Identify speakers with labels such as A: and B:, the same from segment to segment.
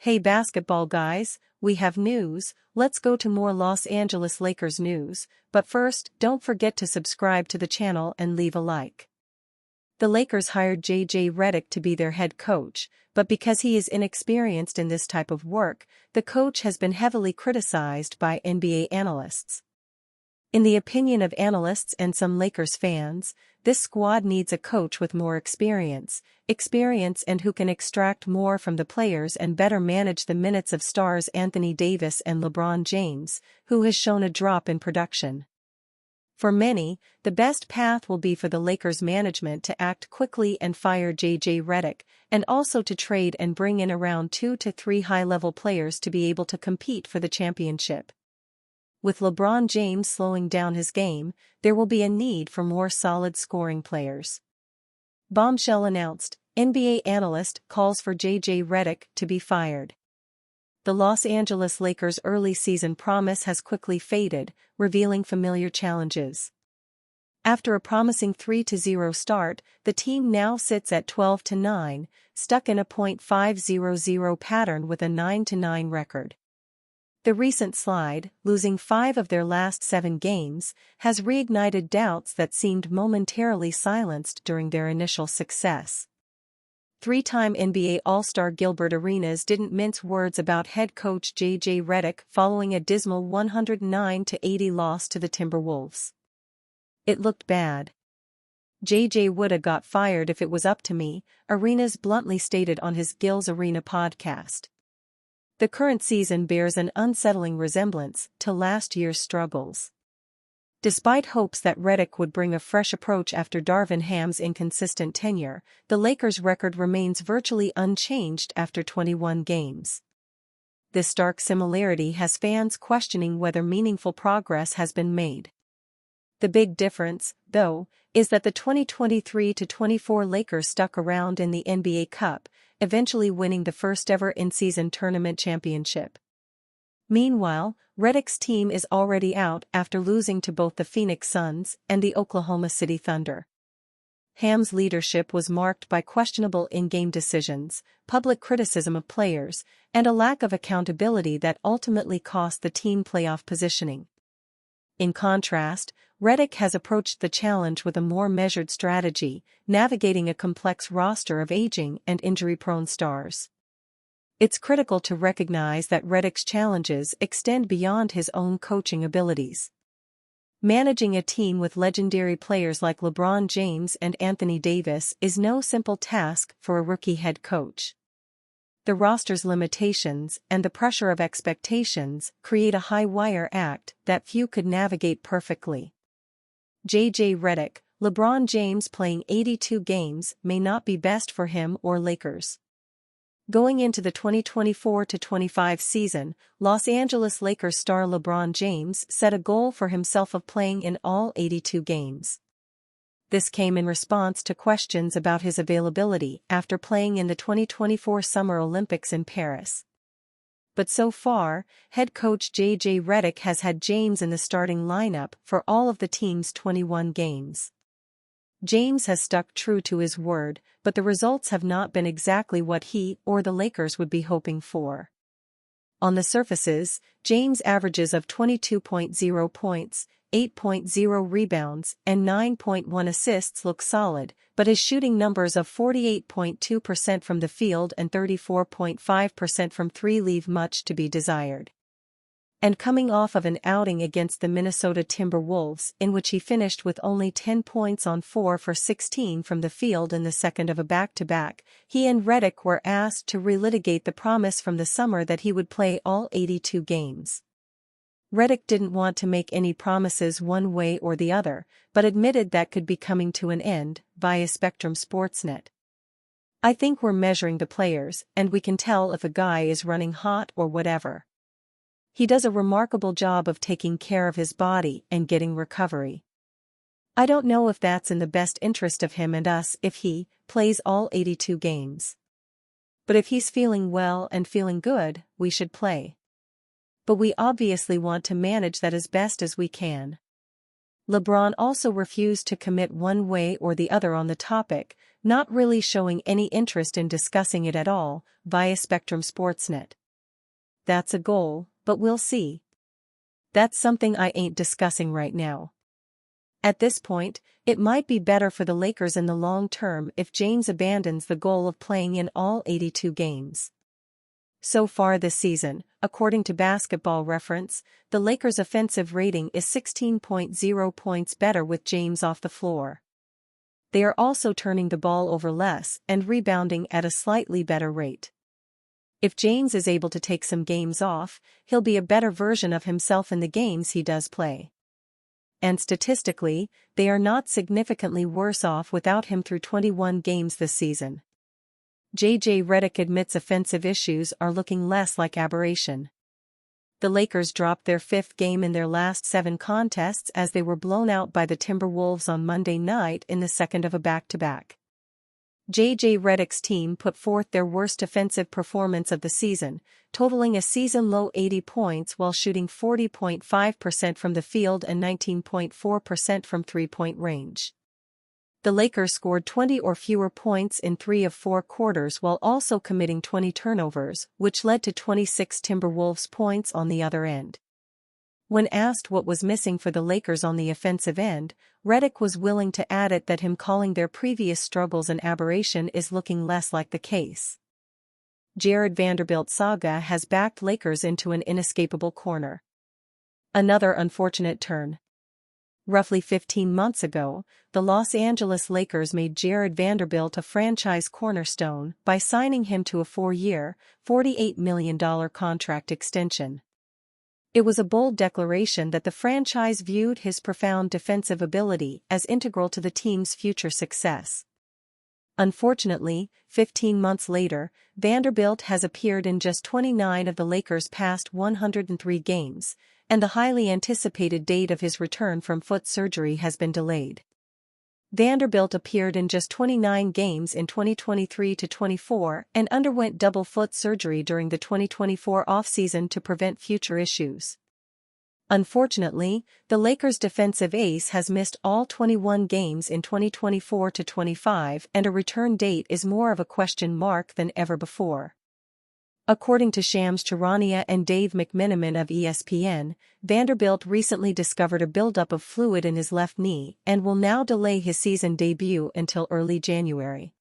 A: Hey basketball guys, we have news. Let's go to more Los Angeles Lakers news, but first, don't forget to subscribe to the channel and leave a like. The Lakers hired Redick to be their head coach, but because he is inexperienced in this type of work, the coach has been heavily criticized by NBA analysts. In the opinion of analysts and some Lakers fans, this squad needs a coach with more experience and who can extract more from the players and better manage the minutes of stars Anthony Davis and LeBron James, who has shown a drop in production. For many, the best path will be for the Lakers management to act quickly and fire Redick, and also to trade and bring in around 2 to 3 high-level players to be able to compete for the championship. With LeBron James slowing down his game, there will be a need for more solid scoring players. Bombshell announced, NBA analyst calls for Redick to be fired. The Los Angeles Lakers' early season promise has quickly faded, revealing familiar challenges. After a promising 3-0 start, the team now sits at 12-9, stuck in a .500 pattern with a 9-9 record. The recent slide, losing 5 of their last 7 games, has reignited doubts that seemed momentarily silenced during their initial success. 3-time NBA All-Star Gilbert Arenas didn't mince words about head coach Redick following a dismal 109-80 loss to the Timberwolves. "It looked bad. woulda got fired if it was up to me," Arenas bluntly stated on his Gil's Arena podcast. The current season bears an unsettling resemblance to last year's struggles. Despite hopes that Redick would bring a fresh approach after Darvin Ham's inconsistent tenure, the Lakers' record remains virtually unchanged after 21 games. This stark similarity has fans questioning whether meaningful progress has been made. The big difference, though, is that the 2023-24 Lakers stuck around in the NBA Cup, eventually winning the first-ever in-season tournament championship. Meanwhile, Redick's team is already out after losing to both the Phoenix Suns and the Oklahoma City Thunder. Ham's leadership was marked by questionable in-game decisions, public criticism of players, and a lack of accountability that ultimately cost the team playoff positioning. In contrast, Redick has approached the challenge with a more measured strategy, navigating a complex roster of aging and injury-prone stars. It's critical to recognize that Redick's challenges extend beyond his own coaching abilities. Managing a team with legendary players like LeBron James and Anthony Davis is no simple task for a rookie head coach. The roster's limitations and the pressure of expectations create a high-wire act that few could navigate perfectly. Redick, LeBron James playing 82 games may not be best for him or Lakers. Going into the 2024-25 season, Los Angeles Lakers star LeBron James set a goal for himself of playing in all 82 games. This came in response to questions about his availability after playing in the 2024 Summer Olympics in Paris. But so far, head coach Redick has had James in the starting lineup for all of the team's 21 games. James has stuck true to his word, but the results have not been exactly what he or the Lakers would be hoping for. On the surfaces, James' averages of 22.0 points, 8.0 rebounds, and 9.1 assists look solid, but his shooting numbers of 48.2% from the field and 34.5% from 3 leave much to be desired. And coming off of an outing against the Minnesota Timberwolves in which he finished with only 10 points on 4 for 16 from the field in the second of a back-to-back, he and Redick were asked to relitigate the promise from the summer that he would play all 82 games. Redick didn't want to make any promises one way or the other, but admitted that could be coming to an end, via Spectrum Sportsnet. "I think we're measuring the players, and we can tell if a guy is running hot or whatever. He does a remarkable job of taking care of his body and getting recovery. I don't know if that's in the best interest of him and us if he plays all 82 games. But if he's feeling well and feeling good, we should play. But we obviously want to manage that as best as we can." LeBron also refused to commit one way or the other on the topic, not really showing any interest in discussing it at all, via Spectrum Sportsnet. "That's a goal, but we'll see. That's something I ain't discussing right now. At this point, it might be better for the Lakers in the long term if James abandons the goal of playing in all 82 games." So far this season, according to Basketball Reference, the Lakers' offensive rating is 16.0 points better with James off the floor. They are also turning the ball over less and rebounding at a slightly better rate. If James is able to take some games off, he'll be a better version of himself in the games he does play. And statistically, they are not significantly worse off without him through 21 games this season. Redick admits offensive issues are looking less like aberration. The Lakers dropped their fifth game in their last 7 contests as they were blown out by the Timberwolves on Monday night in the second of a back-to-back. Redick's team put forth their worst offensive performance of the season, totaling a season-low 80 points while shooting 40.5% from the field and 19.4% from three-point range. The Lakers scored 20 or fewer points in 3 of 4 quarters while also committing 20 turnovers, which led to 26 Timberwolves points on the other end. When asked what was missing for the Lakers on the offensive end, Redick was willing to add it that him calling their previous struggles an aberration is looking less like the case. Jared Vanderbilt saga has backed Lakers into an inescapable corner. Another unfortunate turn. Roughly 15 months ago, the Los Angeles Lakers made Jared Vanderbilt a franchise cornerstone by signing him to a 4-year, $48 million contract extension. It was a bold declaration that the franchise viewed his profound defensive ability as integral to the team's future success. Unfortunately, 15 months later, Vanderbilt has appeared in just 29 of the Lakers' past 103 games, and the highly anticipated date of his return from foot surgery has been delayed. Vanderbilt appeared in just 29 games in 2023-24 and underwent double foot surgery during the 2024 offseason to prevent future issues. Unfortunately, the Lakers' defensive ace has missed all 21 games in 2024-25 and a return date is more of a question mark than ever before. According to Shams Charania and Dave McMenamin of ESPN, Vanderbilt recently discovered a buildup of fluid in his left knee and will now delay his season debut until early January.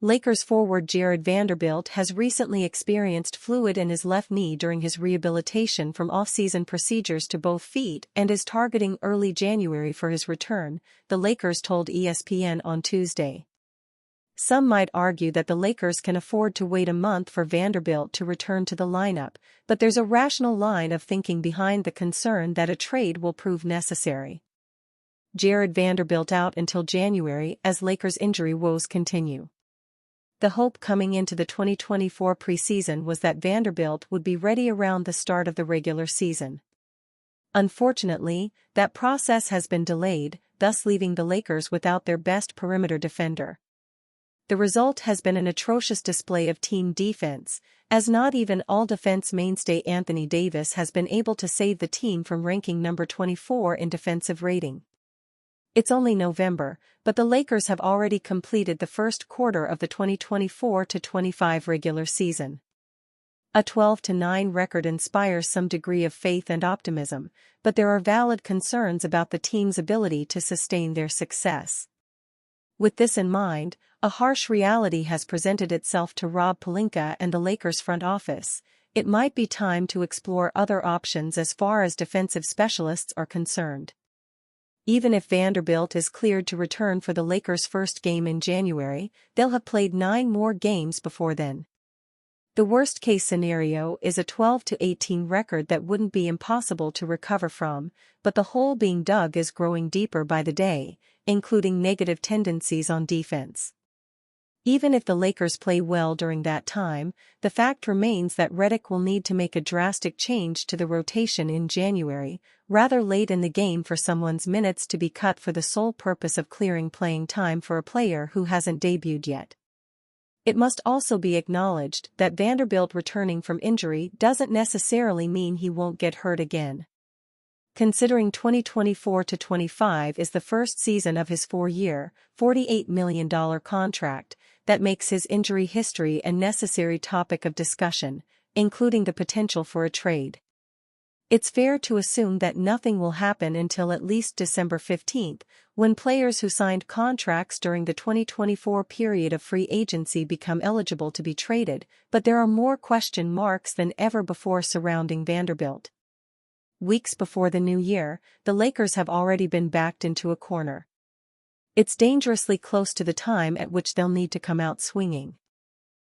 A: Lakers forward Jared Vanderbilt has recently experienced fluid in his left knee during his rehabilitation from off-season procedures to both feet and is targeting early January for his return, the Lakers told ESPN on Tuesday. Some might argue that the Lakers can afford to wait a month for Vanderbilt to return to the lineup, but there's a rational line of thinking behind the concern that a trade will prove necessary. Jared Vanderbilt out until January as Lakers' injury woes continue. The hope coming into the 2024 preseason was that Vanderbilt would be ready around the start of the regular season. Unfortunately, that process has been delayed, thus leaving the Lakers without their best perimeter defender. The result has been an atrocious display of team defense, as not even all-defense mainstay Anthony Davis has been able to save the team from ranking number 24 in defensive rating. It's only November, but the Lakers have already completed the first quarter of the 2024-25 regular season. A 12-9 record inspires some degree of faith and optimism, but there are valid concerns about the team's ability to sustain their success. With this in mind, a harsh reality has presented itself to Rob Pelinka and the Lakers front office. It might be time to explore other options as far as defensive specialists are concerned. Even if Vanderbilt is cleared to return for the Lakers' first game in January, they'll have played 9 more games before then. The worst-case scenario is a 12-18 record that wouldn't be impossible to recover from, but the hole being dug is growing deeper by the day, including negative tendencies on defense. Even if the Lakers play well during that time, the fact remains that Redick will need to make a drastic change to the rotation in January, rather late in the game for someone's minutes to be cut for the sole purpose of clearing playing time for a player who hasn't debuted yet. It must also be acknowledged that Vanderbilt returning from injury doesn't necessarily mean he won't get hurt again. considering 2024-25 is the first season of his 4-year, $48 million contract, that makes his injury history a necessary topic of discussion, including the potential for a trade. It's fair to assume that nothing will happen until at least December 15, when players who signed contracts during the 2024 period of free agency become eligible to be traded, but there are more question marks than ever before surrounding Vanderbilt. Weeks before the new year, the Lakers have already been backed into a corner. It's dangerously close to the time at which they'll need to come out swinging.